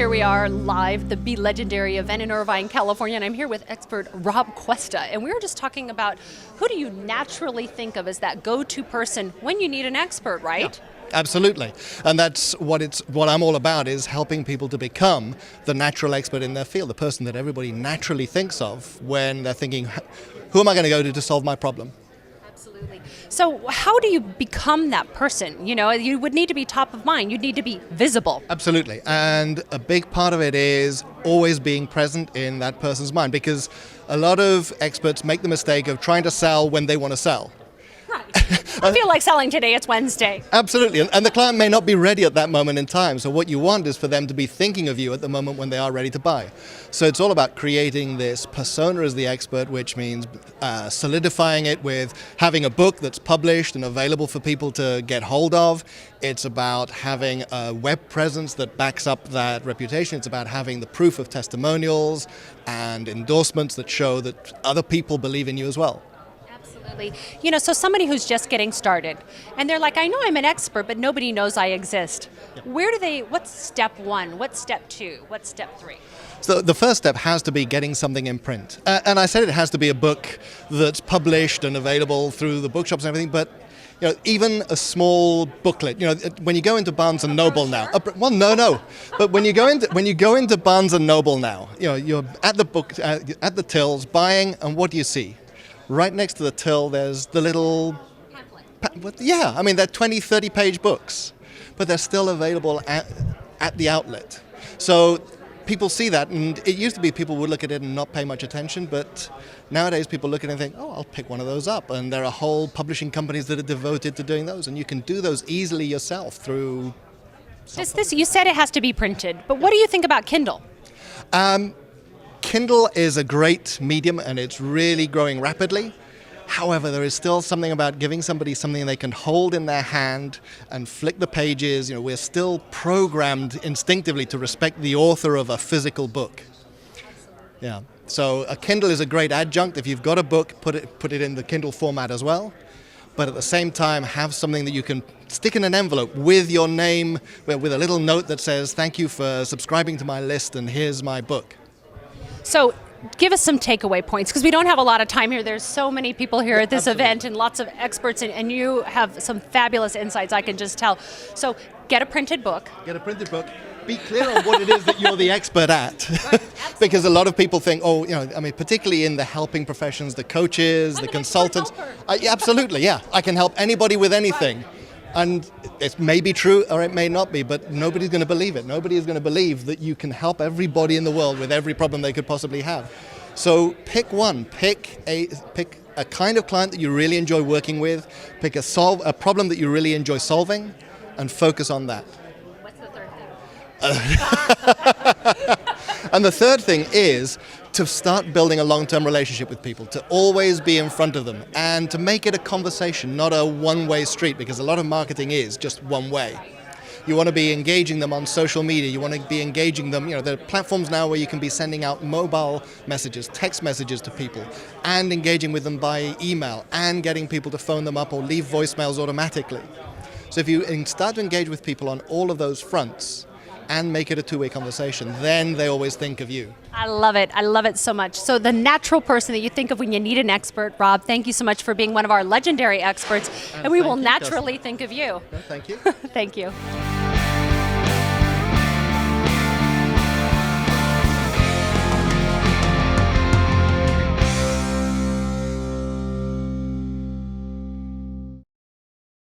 here we are live, the Be Legendary event in Irvine, California, and I'm here with expert Rob Cuesta, and we were just talking about who do you naturally think of as that go-to person when you need an expert, right? Yeah, absolutely, and that's what I'm all about, is helping people to become the natural expert in their field, the person that everybody naturally thinks of when they're thinking, who am I going to go to solve my problem? Absolutely. So how do you become that person? You know, you would need to be top of mind. You'd need to be visible. Absolutely. And a big part of it is always being present in that person's mind, because a lot of experts make the mistake of trying to sell when they want to sell. I feel like selling today, it's Wednesday. Absolutely, and the client may not be ready at that moment in time, so what you want is for them to be thinking of you at the moment when they are ready to buy. So it's all about creating this persona as the expert, which means solidifying it with having a book that's published and available for people to get hold of. It's about having a web presence that backs up that reputation. It's about having the proof of testimonials and endorsements that show that other people believe in you as well. Absolutely. You know, so somebody who's just getting started and they're like, I know I'm an expert, but nobody knows I exist. Yep. What's step one? What's step two? What's step three? So the first step has to be getting something in print. And I said it has to be a book that's published and available through the bookshops and everything, but you know, even a small booklet. You know, when you go into Barnes and Noble now, but when you go into Barnes and Noble now, you know, you're at the tills buying, and what do you see? Right next to the till, there's the little pamphlet. Yeah, I mean, they're 20, 30-page books, but they're still available at the outlet. So people see that, and it used to be people would look at it and not pay much attention, but nowadays people look at it and think, oh, I'll pick one of those up. And there are whole publishing companies that are devoted to doing those, and you can do those easily yourself through... You said it has to be printed, but what do you think about Kindle? Kindle is a great medium, and it's really growing rapidly. However, there is still something about giving somebody something they can hold in their hand and flick the pages. You know, we're still programmed instinctively to respect the author of a physical book. Yeah. So a Kindle is a great adjunct. If you've got a book, put it in the Kindle format as well. But at the same time, have something that you can stick in an envelope with your name, with a little note that says, thank you for subscribing to my list, and here's my book. So give us some takeaway points, because we don't have a lot of time here. There's so many people here at this event and lots of experts, and you have some fabulous insights, I can just tell. So get a printed book. Get a printed book. Be clear on what it is that you're the expert at. Right, because a lot of people think, oh, you know, I mean, particularly in the helping professions, the coaches, the consultants. Absolutely, yeah. I can help anybody with anything. Right. And it may be true or it may not be, but nobody's going to believe it. Nobody is going to believe that you can help everybody in the world with every problem they could possibly have. So pick one. Pick a kind of client that you really enjoy working with. Pick a problem that you really enjoy solving, and focus on that. What's the third thing? And the third thing is to start building a long-term relationship with people, to always be in front of them, and to make it a conversation, not a one-way street, because a lot of marketing is just one way. You want to be engaging them on social media, you want to be engaging them, you know, there are platforms now where you can be sending out mobile messages, text messages to people, and engaging with them by email, and getting people to phone them up or leave voicemails automatically. So if you start to engage with people on all of those fronts, and make it a two-way conversation, then they always think of you. I love it. I love it so much. So the natural person that you think of when you need an expert, Rob, thank you so much for being one of our legendary experts, and we will naturally think of you. Thank you. Thank you.